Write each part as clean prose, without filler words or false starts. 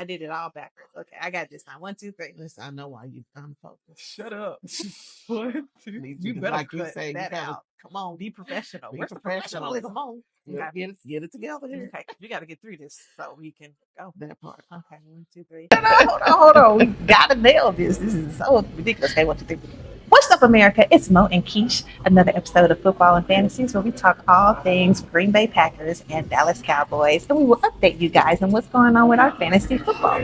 did it all backwards. Okay, I got this time. 1, 2, 3. Listen, I know why you unfocused. Shut up. What? You better like you cut say, that you gotta out. Come on, be professional. be Where's the professional. professionalism? On. Yeah, get it together here. Okay, we got to get through this so we can go. That part. Okay, 1, 2, 3. Hold on. We got to nail this. This is so ridiculous. Okay, 1, 2, 3. What's up, America? It's Mo&Keesh, another episode of Football and Fantasies where we talk all things Green Bay Packers and Dallas Cowboys, and we will update you guys on what's going on with our fantasy football.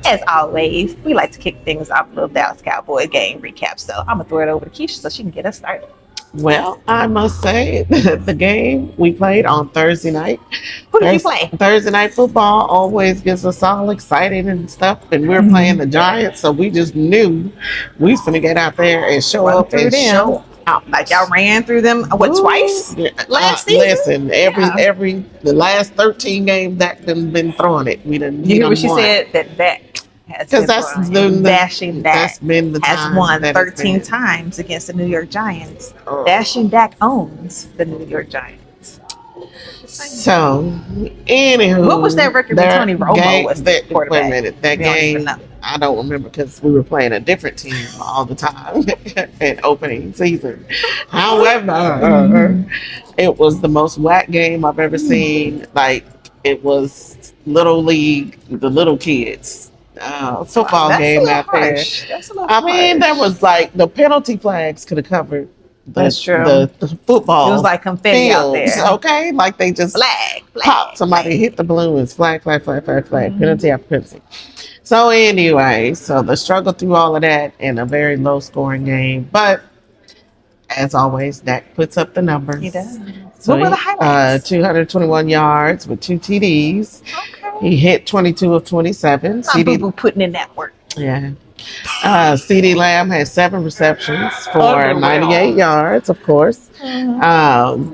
As always, we like to kick things off with a little Dallas Cowboy game recap, so I'm going to throw it over to Keisha so she can get us started. Well, I must say the game we played on Thursday night. Who did you play? Thursday night football always gets us all excited and stuff. And we were playing the Giants, so we just knew we was gonna get out there and show up and show out. Like y'all ran through them twice last season. Listen, every the last 13 games that done been throwing it. We done. You hear what she said? That because that's Dashing Dak has won 13 times against the New York Giants. Dashing Dak owns the New York Giants. So, anywho, what was that record when Tony Romo was the quarterback? Wait a minute, that game I don't remember because we were playing a different team all the time in opening season. However, it was the most whack game I've ever seen. Like, it was little league, the little kids. Football game out there. I mean, there was like the penalty flags could have covered the football. It was like confetti fields, out there. Okay, like they just popped. Somebody hit the balloons. Flag. Penalty after penalty. So anyway, so the struggle through all of that in a very low scoring game, but as always, Dak puts up the numbers. He does. So what were the highlights? 221 yards with 2 TDs. Okay. He hit 22 of 27. People putting in that work. Yeah. CD Lamb had 7 receptions for 98 yards, of course. No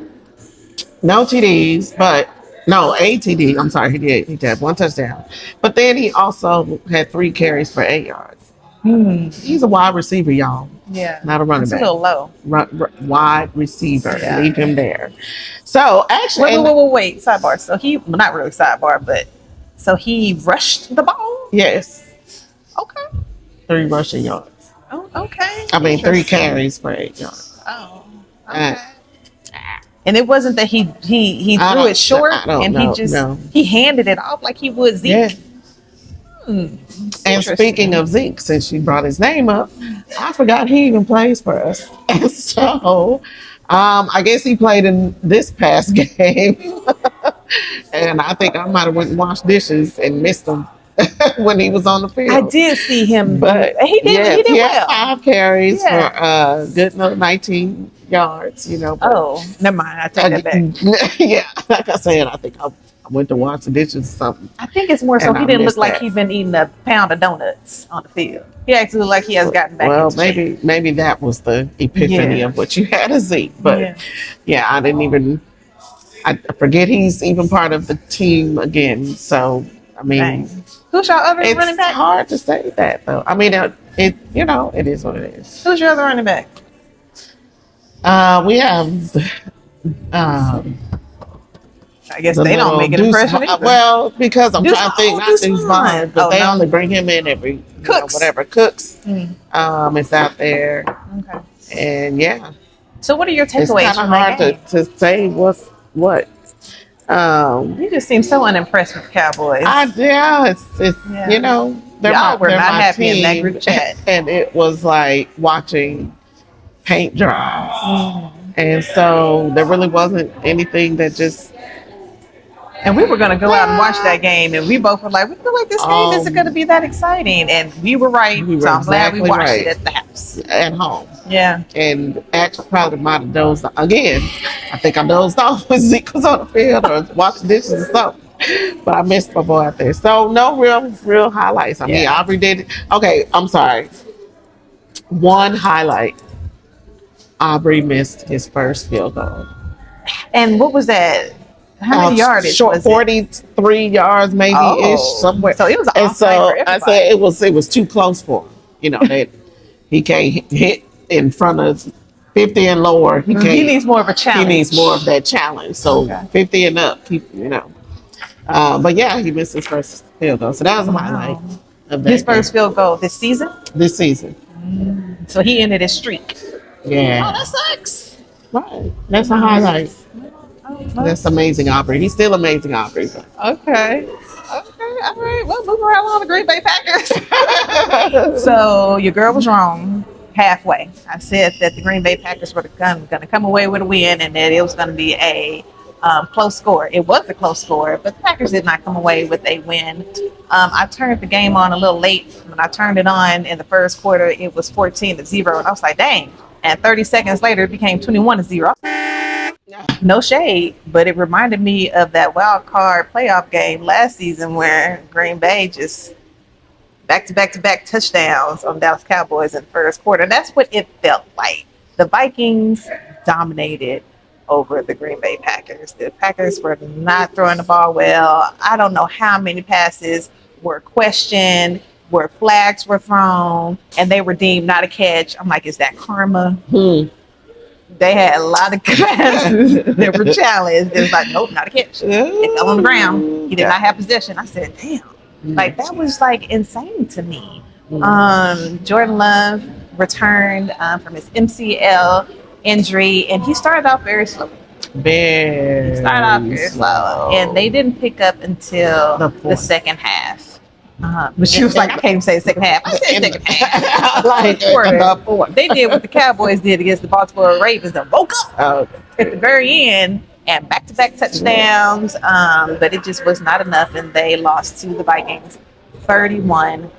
TDs, but no, a TD. I'm sorry, he had 1 touchdown. But then he also had 3 carries for 8 yards. He's a wide receiver, y'all. Yeah. Not a running back. It's a little low. Wide receiver. Yeah. Leave him there. So actually, wait. Sidebar. So not really sidebar, but so he rushed the ball. Yes. Okay. 3 rushing yards. Oh, okay. I mean, 3 carries for 8 yards. Oh. Okay. And it wasn't that he threw it short he handed it off like he would Zeke. Yeah. And speaking of Zeke, since you brought his name up, I forgot he even plays for us. And so, I guess he played in this past game. And I think I might have went and washed dishes and missed him when he was on the field. I did see him, but he did he well. Had 5 carries for good 19 yards. Never mind. I take that back. Yeah, like I said, I think I went to wash the dishes or something. I think it's more so he didn't look like he'd been eating a pound of donuts on the field. He actually looked like he has gotten back. Well, maybe that was the epiphany of what you had to see. But I didn't even. I forget he's even part of the team again. So I mean, who's your other running back? It's hard to say that though. I mean, it is what it is. Who's your other running back? We have. I guess they don't make an impression either. Well, because I'm trying to think, not Deuce Vaughn, but they only bring him in every whatever. Cooks is out there. Okay. And so what are your takeaways from that game? It's kind of hard to say what's what. You just seem so unimpressed with the Cowboys. It's you know, they're not happy team, in that group chat. And it was like watching paint dry. And so there really wasn't anything that just. And we were going to go out and watch that game, and we both were like, we feel like this game isn't going to be that exciting. And we were right. So I'm glad we watched it at the house. At home. Yeah. And actually probably might have dozed again. I think I dozed off when Zeke was on the field or watching dishes or something. But I missed my boy out there. So no real highlights. I mean, Aubrey did it. Okay, I'm sorry. One highlight. Aubrey missed his first field goal. And what was that? How many yardage? Short, 43 yards maybe ish somewhere. So it was. And so I said it was too close for him. You know that he can't hit in front of 50 and lower. He needs more of a challenge. He needs more of that challenge. So 50 and up, But yeah, he missed his first field goal. So that was a highlight Wow. of His that game first field goal this season. this season. So he ended his streak. Oh, Yeah. that sucks. Right. That's a highlight. Oh, That's well, amazing, Aubrey. He's still amazing, Aubrey. okay. Okay. All right. Well, moving right along the Green Bay Packers. So your girl was wrong halfway. I said that the Green Bay Packers were going to come away with a win and that it was going to be a close score. It was a close score, but the Packers did not come away with a win. I turned the game on a little late. When I turned it on in the first quarter, it was 14-0, and I was like, dang. And 30 seconds later, it became 21-0. No shade, but it reminded me of that wild card playoff game last season where Green Bay just back-to-back touchdowns on Dallas Cowboys in the first quarter. That's what it felt like. The Vikings dominated over the Green Bay Packers. The Packers were not throwing the ball well. I don't know how many passes were questioned, where flags were thrown, and they were deemed not a catch. I'm like, is that karma? They had a lot of passes that were challenged. It was like, nope, not a catch. It fell on the ground. He did not have possession. I said, damn. Like, that was like insane to me. Jordan Love returned from his MCL injury, and he started off very slow. Very Started off very slow, and they didn't pick up until the second half. But she was like, I can't even say the second half. I said second half. Like Quarter. They did what the Cowboys did against the Baltimore Ravens and woke up at the very end and back-to-back touchdowns. But it just was not enough, and they lost to the Vikings 31-29.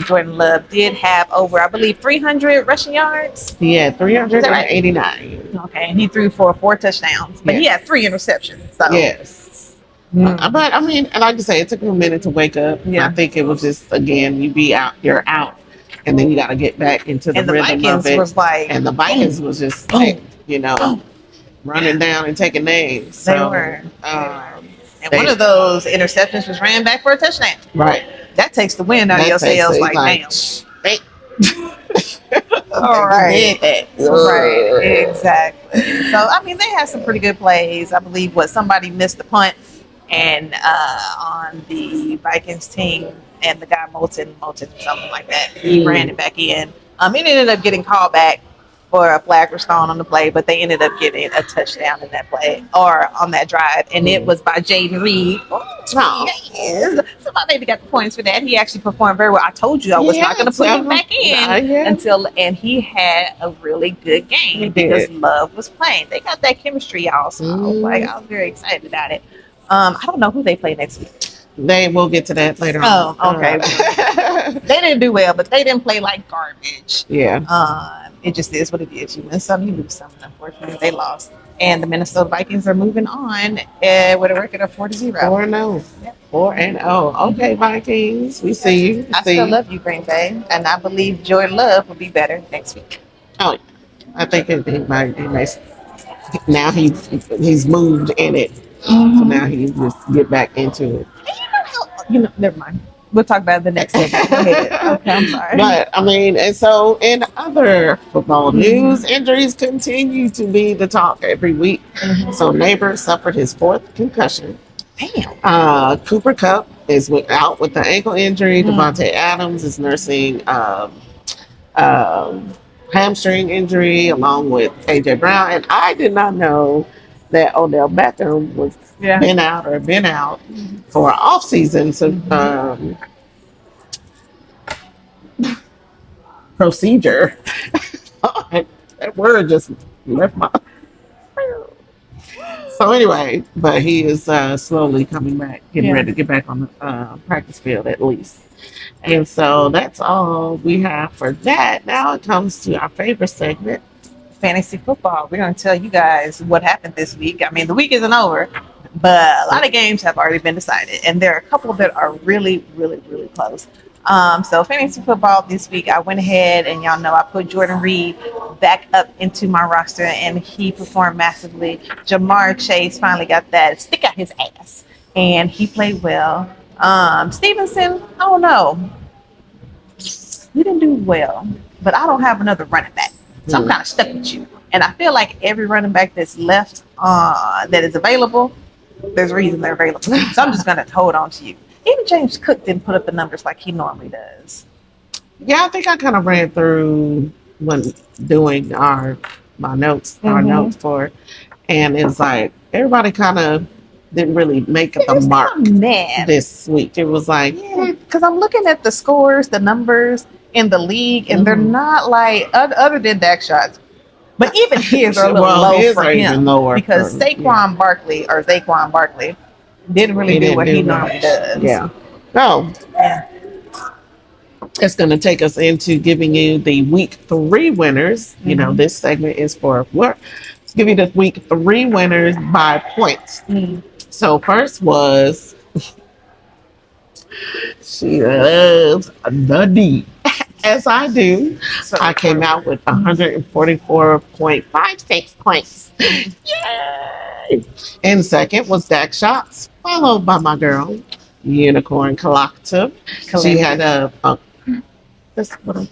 Jordan Love did have over, I believe, 300 rushing yards. Yeah, 389. Okay, and he threw for 4 touchdowns, but he had 3 interceptions. So. Yes. But I mean, like you say, it took him a minute to wake up. Yeah. I think it was just, again, you're out, and then you got to get back into the rhythm Vikings of it. Was like, and the Vikings was just like, running down and taking names. So, they were. And one of those interceptions was ran back for a touchdown. Right. That takes the wind out of your sails. Like, damn. All right. Right. Exactly. So, I mean, they had some pretty good plays. I believe somebody missed the punt. And on the Vikings team, and the guy Moulton, something like that, he ran it back in. It ended up getting called back for a flag was thrown on the play, but they ended up getting a touchdown in that play or on that drive, and it was by Jaden Reed. Yes. So my baby got the points for that. He actually performed very well. I told you I was not going to put him back in and he had a really good game because Love was playing. They got that chemistry, y'all. So I was very excited about it. I don't know who they play next week. We'll get to that later on. Oh, okay. They didn't do well, but they didn't play like garbage. Yeah. It just is what it is. You win some, you lose some. Unfortunately, they lost. And the Minnesota Vikings are moving on with a record of 4-0. 4-0. Yep. 4-0. Okay, Vikings. We see you. I still love you, Green Bay. And I believe Jordan Love will be better next week. Oh, I think he might. Now he's moved in it. So now he just get back into it. Never mind. We'll talk about it the next segment. Go ahead. Okay, I'm sorry. But I mean, and so in other football news, injuries continue to be the talk every week. So Neighbor suffered his 4th concussion. Damn. Cooper Kupp is out with the ankle injury. Devontae Adams is nursing hamstring injury along with AJ Brown. And I did not know that Odell Beckham was been out for an off season procedure. That word just left my. So anyway, but he is slowly coming back, getting ready to get back on the practice field at least. And so that's all we have for that. Now it comes to our favorite segment, fantasy football. We're going to tell you guys what happened this week. I mean, the week isn't over, but a lot of games have already been decided, and there are a couple that are really, really, really close. So fantasy football this week, I went ahead and y'all know I put Jordan Reed back up into my roster, and he performed massively. Jamar Chase finally got that stick out his ass, and he played well. Stevenson, I don't know. He didn't do well, but I don't have another running back. So I'm kind of stuck with you. And I feel like every running back that's left that is available, there's a reason they're available. So I'm just gonna hold on to you. Even James Cook didn't put up the numbers like he normally does. Yeah, I think I kind of ran through when doing my notes, our Mm-hmm. notes for, and it's like everybody kind of didn't really make the It's mark kind of mad. this week. It was like, Yeah, because I'm looking at the scores, the numbers in the league, and they're mhm. not like other than Dak shots. But even his are a little Well, low his for are even him lower because for yeah. Saquon Barkley didn't really He do didn't what he do normally much. does. Yeah. No, Yeah. it's going to take us into giving you the week 3 winners. You know, Mm-hmm. this segment is for what? Let's give you the week 3 winners by points. Mm. So first was she loves the D. As I do. So I came out with 144.56 points. Yay! In second was Dak Shots, followed by my girl, Unicorn Collective. She had that's what I'm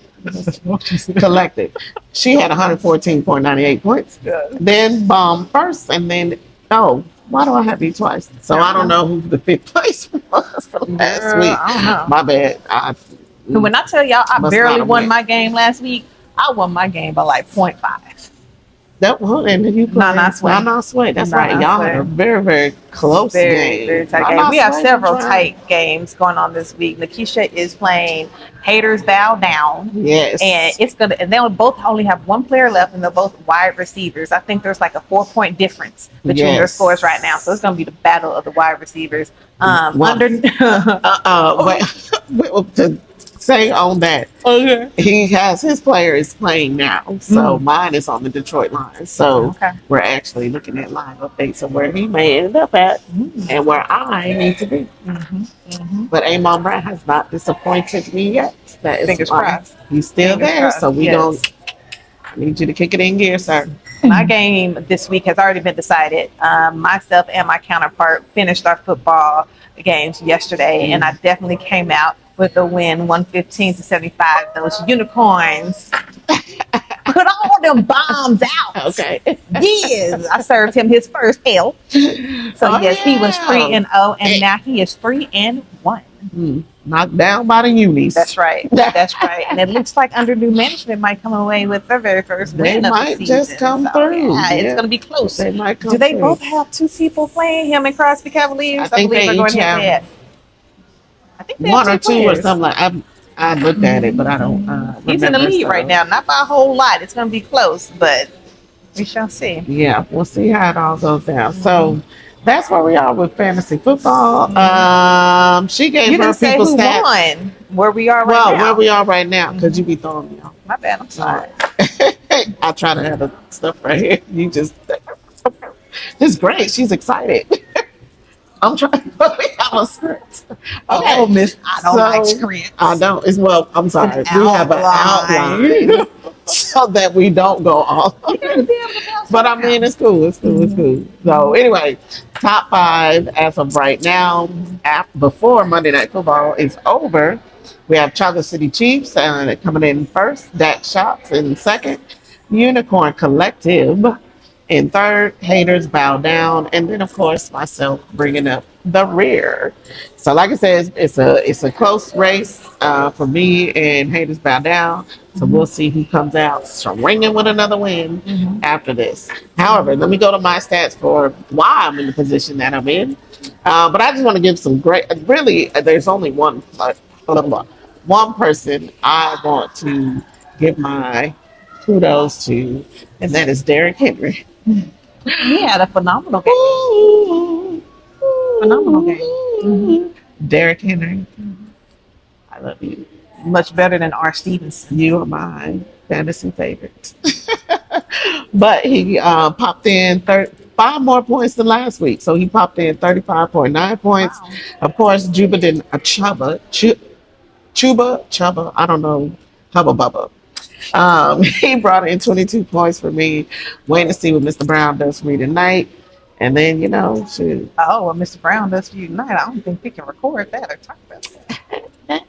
collective. She had 114.98 points. good. Then Bomb first, and then why do I have you twice? So I don't know who the fifth place was for last Girl, week. I don't know. My bad. When I tell y'all I Must barely not have won went. my game last week, I won my game by like 0.5. That one, and then you played Nah, sway. Nah Sway. That's Nah, right. nah, Y'all sway. had a very, very close Very, very game. tight Nah game. Nah We have Sway several was right. tight games going on this week. Nikisha is playing Haters Bow Down. Yes. And they'll both only have one player left, and they're both wide receivers. I think there's like a 4-point difference between their scores right now. So it's going to be the battle of the wide receivers. Wait, to say on that, Okay. he has his player is playing now. So mine is on the Detroit line. So Okay. we're actually looking at live updates of where he may end up at and where I need to be. Mm-hmm. Mm-hmm. But Amon Brand has not disappointed me yet. That is Fingers why crossed. he's still Fingers there. crossed. So we Yes. don't. I need you to kick it in gear, sir. My game this week has already been decided. Myself and my counterpart finished our football games yesterday, and I definitely came out with a win, 115-75. Those unicorns put all them bombs out. Okay. Yes, I served him his first L. So yes, he was 3-0, and now he is 3-1. Knocked down by the unis. That's right. That's right. And it looks like under new management might come away with their very first win of the season. They might just come through. Yeah, it's going to be close. They might come Do they through. both have two people playing him and Crosby Cavaliers? I think believe they they're going each head to have head. I think they one have or two players. or something like. I looked at it, but I don't. He's in the lead right now, not by a whole lot. It's going to be close, but we shall see. Yeah, we'll see how it all goes down. So that's where we are with fantasy football. She gave You her didn't say people who stats. won. Where we are right now. Where we are right now, because you be throwing me off. My bad. I'm sorry. I try to have the stuff right here. You just. This is great. She's excited. I'm trying to have a script. Oh, Miss, I don't like scripts. I don't. I'm sorry. An We have an outline so that we don't go off. But I mean, it's cool. It's cool. It's cool. So anyway, top 5 as of right now. Before Monday Night Football is over, we have Chocolate City Chiefs coming in first. Dak Shots in second. Unicorn Collective in third. Haters Bow Down, and then of course myself bringing up the rear. So like I said, it's a close race for me and Haters Bow Down. So we'll see who comes out swinging with another win after this. However, let me go to my stats for why I'm in the position that I'm in. But I just want to give some great. Really, there's only one person I want to give my kudos to, and that is Derrick Henry. He had a phenomenal game. Ooh, Phenomenal game. Derrick Henry, I love you. Much better than R. Stevenson. You are my fantasy favorite. But he popped in 5 more points than last week. So he popped in 35.9 points. Wow. Of course, Chuba, I don't know, Hubba Bubba. He brought in 22 points for me. Waiting to see what Mr. Brown does for me tonight. And then, shoot. Oh, well, Mr. Brown does for you tonight. I don't think we can record that or talk about that.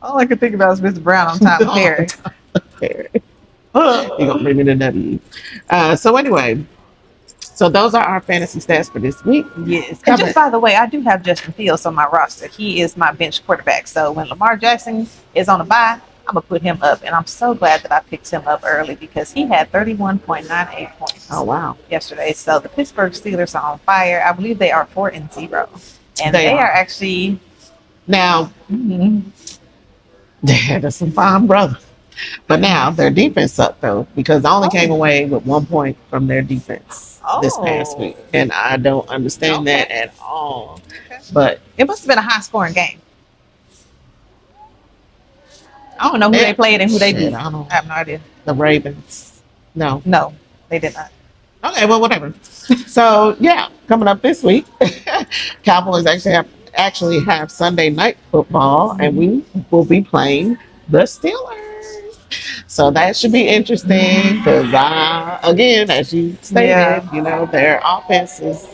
All I can think about is Mr. Brown on Tyler Perry. You're going to bring me the W. So anyway, So those are our fantasy stats for this week. Yes. And Cover just by the way, I do have Justin Fields on my roster. He is my bench quarterback. So when Lamar Jackson is on a bye, I'm gonna put him up. And I'm so glad that I picked him up early because he had 31.98 points Oh wow. yesterday. So the Pittsburgh Steelers are on fire. I believe they are 4-0. And They they are. are actually Now mhm, there's some fine brothers. But now their defense sucked though, because I only came Oh. away with 1 point from their defense this past Oh. week. And I don't understand Okay. that at all. Okay. But It must have been a high scoring game. I don't know who they played and who they shit, beat. I don't I have no idea. the Ravens. No. No, they did not. Okay, well, whatever. So yeah, coming up this week, Cowboys actually have Sunday night football, and we will be playing the Steelers. So that should be interesting because, again, as you stated, Yeah. you know, their offense is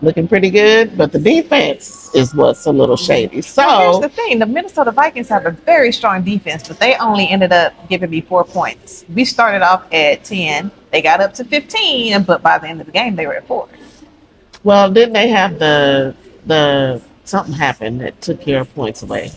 looking pretty good, but the defense is what's a little shady. Well, here's So the thing: the Minnesota Vikings have a very strong defense, but they only ended up giving me 4 points. We started off at 10, they got up to 15, but by the end of the game, they were at 4. well, didn't they have the something happened that took your points away?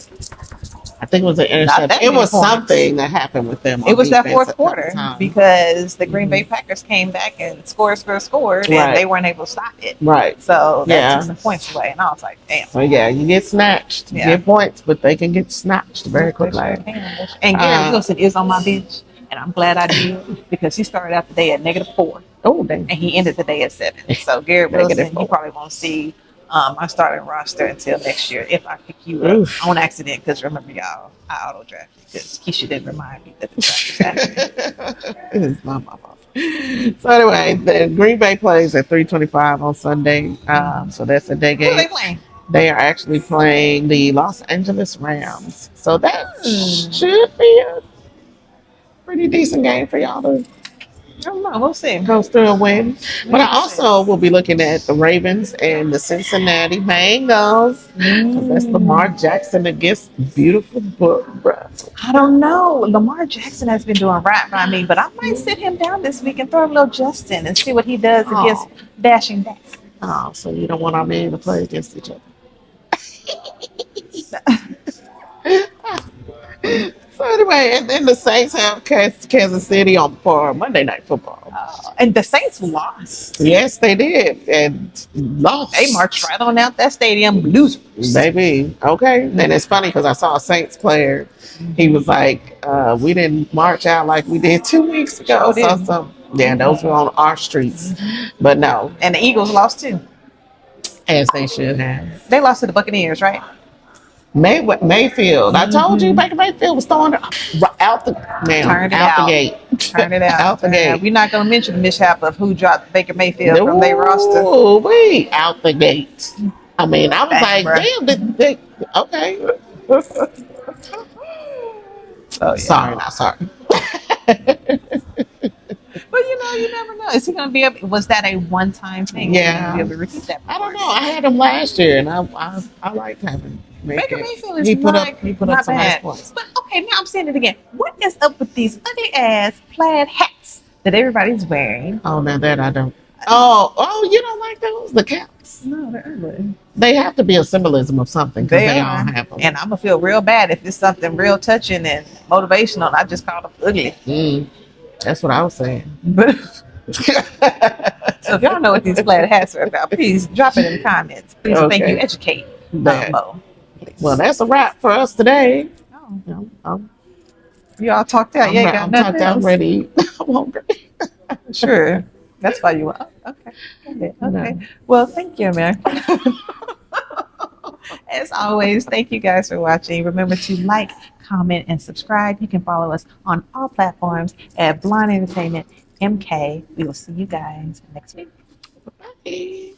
I think it was an Not interception. that It was many points. something that happened with them. It on was that defense fourth at quarter time. because the Green Bay Packers came back and scored, Right. and they weren't able to stop it. Right. So that Yeah. took some points away, and I was like, damn. So yeah, you get snatched. You Yeah. get points, but they can get snatched very They quickly. sure can. And Garrett Wilson is on my bench, and I'm glad I did because he started out the day at -4, Oh dang. and he ended the day at 7. So Garrett Negative Wilson, 4. you probably won't see my starting roster until next year if I pick you up Oof. on accident. Because remember, y'all, I auto drafted because Keisha didn't remind me that the draft was happening. It is not my fault. So anyway, the Green Bay plays at 3:25 on Sunday. So that's a day Who are they game. playing? They are actually playing the Los Angeles Rams. So that should be a pretty decent game for y'all to I don't know. We'll see. go through and win. But I also will be looking at the Ravens and the Cincinnati Bengals. 'Cause that's Lamar Jackson against beautiful bruh. I don't know. Lamar Jackson has been doing right by me, but I might sit him down this week and throw a little Justin and see what he does against dashing back. Oh, so you don't want our men to play against each other. So anyway, and then the Saints have Kansas City on for Monday Night Football. And the Saints lost. Yes, they did, and lost. They marched right on out that stadium, losers. Baby, okay. And it's funny because I saw a Saints player. He was like, "We didn't march out like we did 2 weeks ago." Sure did. So yeah, those were on our streets, but no, And the Eagles lost too. as they should have. They lost to the Buccaneers, right? Mayfield. I told you Baker Mayfield was throwing it out the Turned it out the out. gate. Turn it out. Out the Turn it out. gate. We're not going to mention the mishap of who dropped Baker Mayfield from their roster. Ooh, wait, out the gate. I mean, I was Bang, like, bruh. damn, okay. Oh, yeah. Sorry, not sorry. But you never know. Is he going to be able? Was that a one-time thing? Yeah. Is he gonna be able to repeat that? I don't know. I had him last year, and I liked having Baker Mayfield is he put up not some nice bad. points. But okay, now I'm saying it again. What is up with these ugly ass plaid hats that everybody's wearing? Oh, now that I don't. Oh, you don't like those? The caps. No, they're ugly. They have to be a symbolism of something because they all are. have them. And I'm gonna feel real bad if it's something real touching and motivational. I just call them ugly. That's what I was saying. But so if y'all know what these plaid hats are about, please drop it in the comments. Please, thank Okay. you. Educate That- Mo. Please. Well, that's a wrap for us today. Oh, you all talked out. You ain't got I'm nothing talked out else? ready. I'm hungry. Sure. That's why you were. Oh, okay. Okay. No. Well, thank you, man. As always, thank you guys for watching. Remember to like, comment, and subscribe. You can follow us on all platforms at Blondentertainmentmk. We will see you guys next week. Bye.